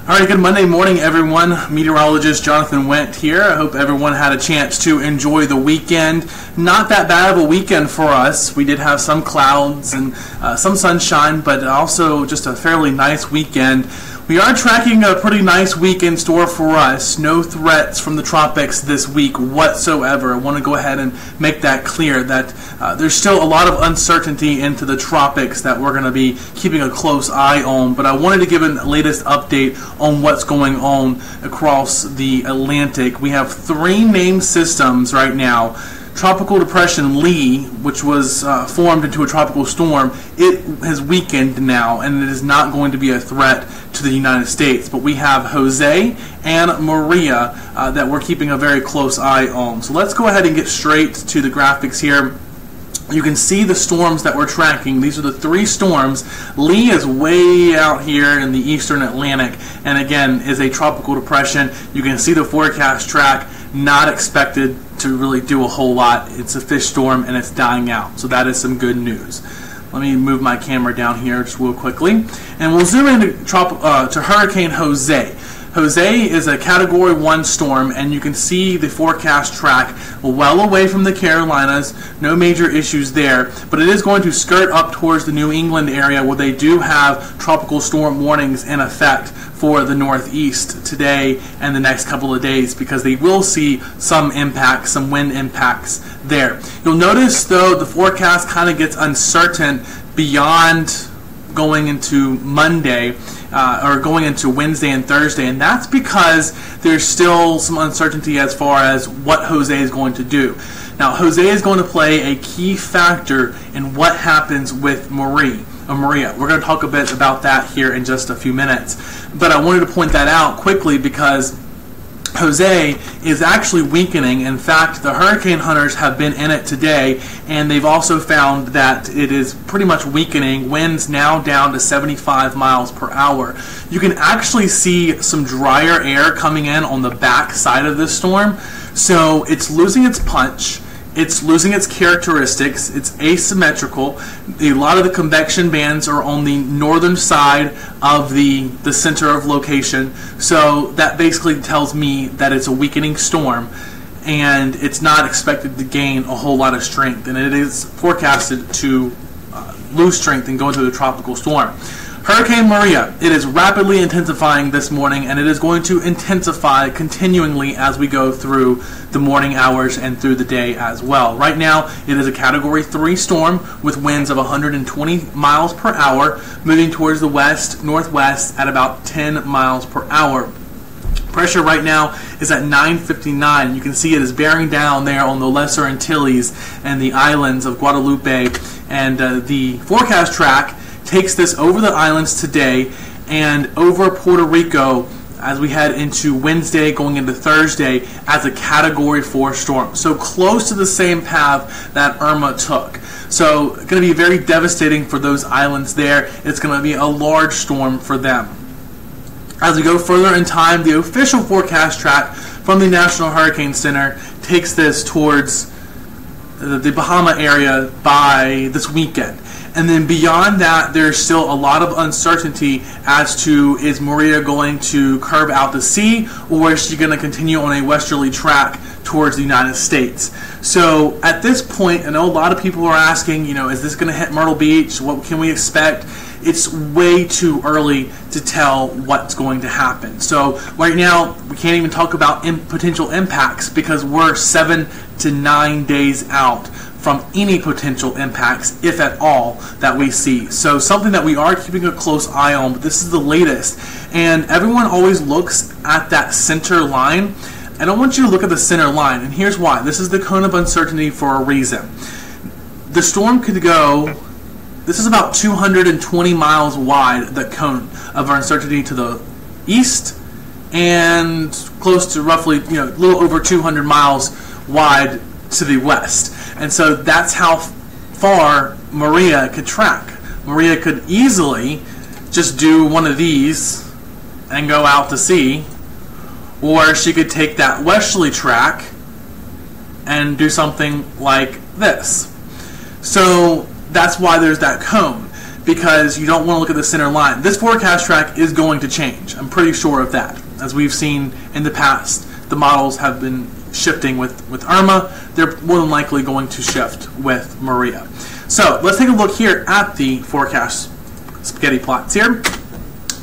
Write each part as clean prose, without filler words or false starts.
All right, good Monday morning, everyone. Meteorologist Jonathan Wendt here. I hope everyone had a chance to enjoy the weekend. Not that bad of a weekend for us. We did have some clouds and some sunshine, but also just a fairly nice weekend. We are tracking a pretty nice week in store for us. No threats from the tropics this week whatsoever. I want to go ahead and make that clear that there's still a lot of uncertainty into the tropics that we're going to be keeping a close eye on. But I wanted to give a latest update on what's going on across the Atlantic. We have three named systems right now. Tropical Depression Lee, which was formed into a tropical storm, it has weakened now, and it is not going to be a threat to the United States. But we have Jose and Maria that we're keeping a very close eye on. So let's go ahead and get straight to the graphics here. You can see the storms that we're tracking. These are the three storms. Lee is way out here in the eastern Atlantic, and again is a tropical depression. You can see the forecast track. Not expected to really do a whole lot. It's a fish storm and it's dying out. So that is some good news. Let me move my camera down here just real quickly, and we'll zoom into to Hurricane Jose. Jose is a Category 1 storm, and you can see the forecast track well away from the Carolinas. No major issues there, but it is going to skirt up towards the New England area where they do have tropical storm warnings in effect for the Northeast today and the next couple of days, because they will see some impacts, some wind impacts there. You'll notice, though, the forecast kind of gets uncertain beyond going into Monday or going into Wednesday and Thursday, and that's because there's still some uncertainty as far as what Jose is going to do. Now, Jose is going to play a key factor in what happens with Maria. We're going to talk a bit about that here in just a few minutes, but I wanted to point that out quickly because Jose is actually weakening. In fact, the hurricane hunters have been in it today, and they've also found that it is pretty much weakening. Winds now down to 75 miles per hour. You can actually see some drier air coming in on the back side of this storm, so it's losing its punch. It's losing its characteristics. It's asymmetrical. A lot of the convection bands are on the northern side of the center of location. So that basically tells me that it's a weakening storm, and it's not expected to gain a whole lot of strength. And it is forecasted to lose strength and go into the tropical storm. Hurricane Maria, it is rapidly intensifying this morning, and it is going to intensify continually as we go through the morning hours and through the day as well. Right now, it is a Category 3 storm with winds of 120 miles per hour, moving towards the west-northwest at about 10 miles per hour. Pressure right now is at 959. You can see it is bearing down there on the Lesser Antilles and the islands of Guadalupe, and the forecast track takes this over the islands today and over Puerto Rico as we head into Wednesday going into Thursday as a Category 4 storm. So close to the same path that Irma took. So going to be very devastating for those islands there. It's going to be a large storm for them. As we go further in time, the official forecast track from the National Hurricane Center takes this towards the Bahama area by this weekend. And then beyond that, there's still a lot of uncertainty as to, is Maria going to curve out to sea, or is she going to continue on a westerly track towards the United States? So at this point, I know a lot of people are asking, is this going to hit Myrtle Beach? What can we expect? It's way too early to tell what's going to happen. So right now, we can't even talk about potential impacts because we're 7 to 9 days out from any potential impacts, if at all, that we see. So something that we are keeping a close eye on, but this is the latest. And everyone always looks at that center line. I don't want you to look at the center line, and here's why. This is the cone of uncertainty for a reason. The storm could go, this is about 220 miles wide, the cone of uncertainty to the east, and close to roughly, a little over 200 miles wide to the west. And so that's how far Maria could track. Maria could easily just do one of these and go out to sea, or she could take that westerly track and do something like this. So that's why there's that cone. because you don't want to look at the center line. This forecast track is going to change. I'm pretty sure of that. As we've seen in the past, the models have been shifting with Irma. They're more than likely going to shift with Maria. So let's take a look here at the forecast spaghetti plots here.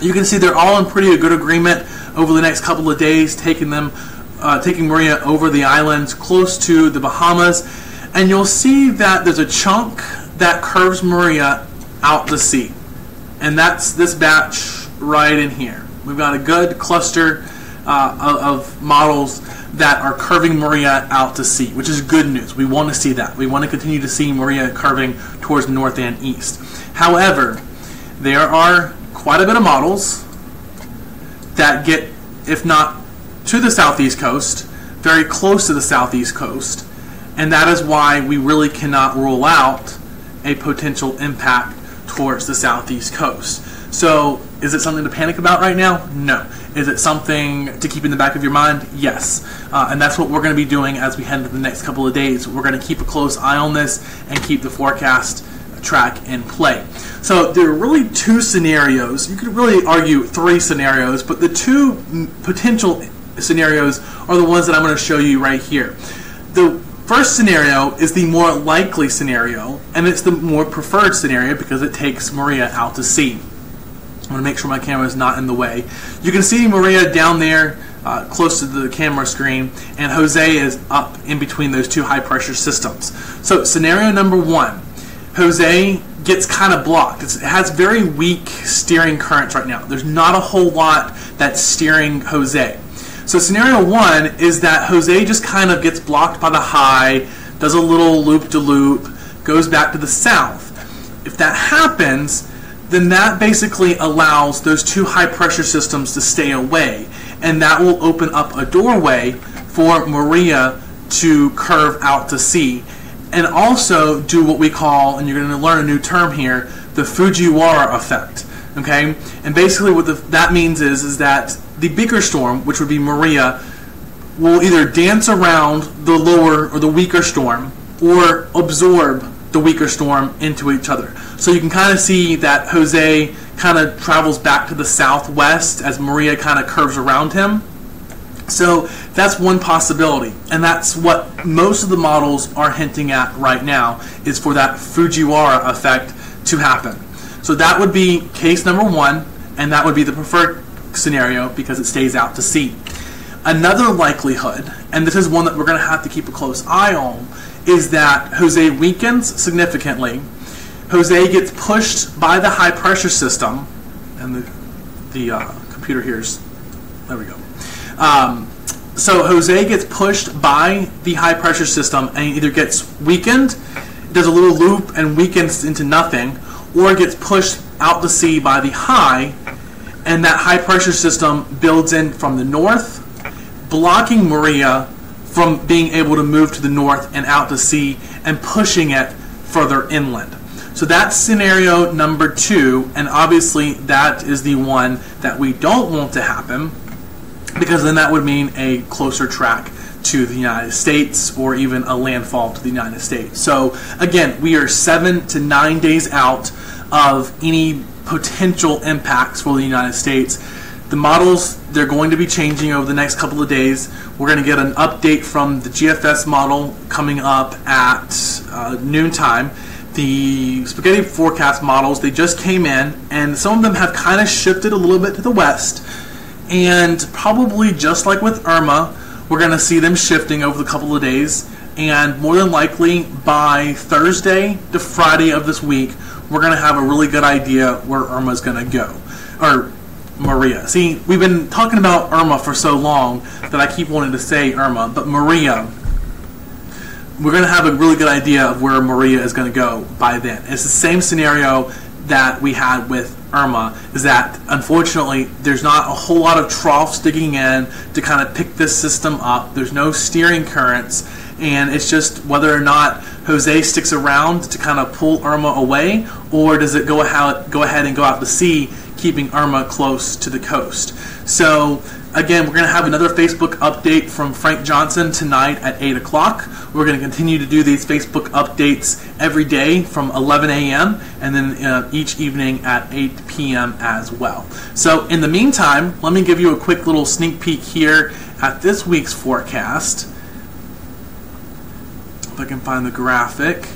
You can see they're all in pretty good agreement over the next couple of days, taking Maria over the islands close to the Bahamas. And you'll see that there's a chunk that curves Maria out to sea. And that's this batch right in here. We've got a good cluster of models that are curving Maria out to sea, which is good news. We want to see that. We want to continue to see Maria curving towards the north and east. However, there are quite a bit of models that get, if not to the southeast coast, very close to the southeast coast, and that is why we really cannot rule out a potential impact towards the southeast coast. So is it something to panic about right now? No. Is it something to keep in the back of your mind? Yes. And that's what we're going to be doing as we head into the next couple of days. We're going to keep a close eye on this and keep the forecast track in play. So there are really two scenarios. You could really argue three scenarios, but the two potential scenarios are the ones that I'm going to show you right here. The first scenario is the more likely scenario, and it's the more preferred scenario because it takes Maria out to sea. I'm going to make sure my camera is not in the way. You can see Maria down there close to the camera screen, and Jose is up in between those two high pressure systems. So scenario number one, Jose gets kind of blocked. It has very weak steering currents right now. There's not a whole lot that's steering Jose. So scenario one is that Jose just kind of gets blocked by the high, does a little loop-de-loop, goes back to the south. If that happens, then that basically allows those two high pressure systems to stay away, and that will open up a doorway for Maria to curve out to sea and also do what we call, and you're going to learn a new term here, the Fujiwara effect. Okay, and basically what that means is that the bigger storm, which would be Maria, will either dance around the lower or the weaker storm or absorb the weaker storm into each other. So you can kind of see that Jose kind of travels back to the southwest as Maria kind of curves around him. So that's one possibility, and that's what most of the models are hinting at right now, is for that Fujiwara effect to happen. So that would be case number one, and that would be the preferred scenario because it stays out to sea. Another likelihood, and this is one that we're going to have to keep a close eye on, is that Jose weakens significantly. Jose gets pushed by the high pressure system, and the computer here's, there we go. So Jose gets pushed by the high pressure system and either gets weakened, does a little loop and weakens into nothing, or gets pushed out to sea by the high, and that high pressure system builds in from the north, blocking Maria from being able to move to the north and out to sea and pushing it further inland. So that's scenario number two, and obviously that is the one that we don't want to happen, because then that would mean a closer track to the United States or even a landfall to the United States. So again, we are 7 to 9 days out of any potential impacts for the United States. The models, they're going to be changing over the next couple of days. We're going to get an update from the GFS model coming up at noontime. The spaghetti forecast models, they just came in, and some of them have kind of shifted a little bit to the west. And probably just like with Irma, we're going to see them shifting over the couple of days. And more than likely by Thursday to Friday of this week, we're going to have a really good idea where Irma's going to go. Or Maria. See, we've been talking about Irma for so long that I keep wanting to say Irma, but Maria, we're going to have a really good idea of where Maria is going to go by then. It's the same scenario that we had with Irma, is that unfortunately there's not a whole lot of troughs digging in to kind of pick this system up. There's no steering currents, and it's just whether or not Jose sticks around to kind of pull Irma away, or does it go ahead and go out to sea, keeping Irma close to the coast. So Again, we're going to have another Facebook update from Frank Johnson tonight at 8 o'clock. We're going to continue to do these Facebook updates every day from 11 a.m. and then each evening at 8 p.m. as well. So in the meantime, let me give you a quick little sneak peek here at this week's forecast. If I can find the graphic.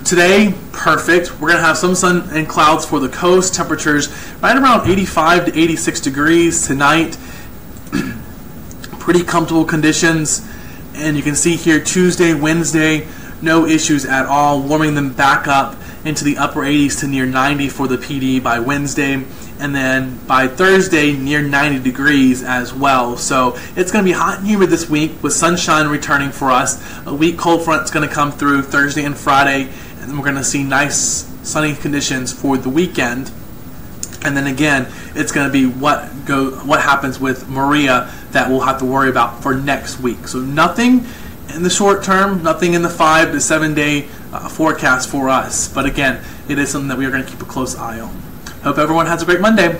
Today, perfect. We're going to have some sun and clouds for the coast. Temperatures right around 85 to 86 degrees tonight. Pretty comfortable conditions. And you can see here Tuesday, Wednesday, no issues at all. Warming them back up into the upper 80s to near 90 for the PD by Wednesday. And then by Thursday, near 90 degrees as well. So it's going to be hot and humid this week with sunshine returning for us. A weak cold front's going to come through Thursday and Friday, and then we're going to see nice sunny conditions for the weekend. And then again, it's going to be what happens with Maria that we'll have to worry about for next week. So nothing in the short term, nothing in the 5 to 7 day forecast for us. But again, it is something that we are going to keep a close eye on. Hope everyone has a great Monday.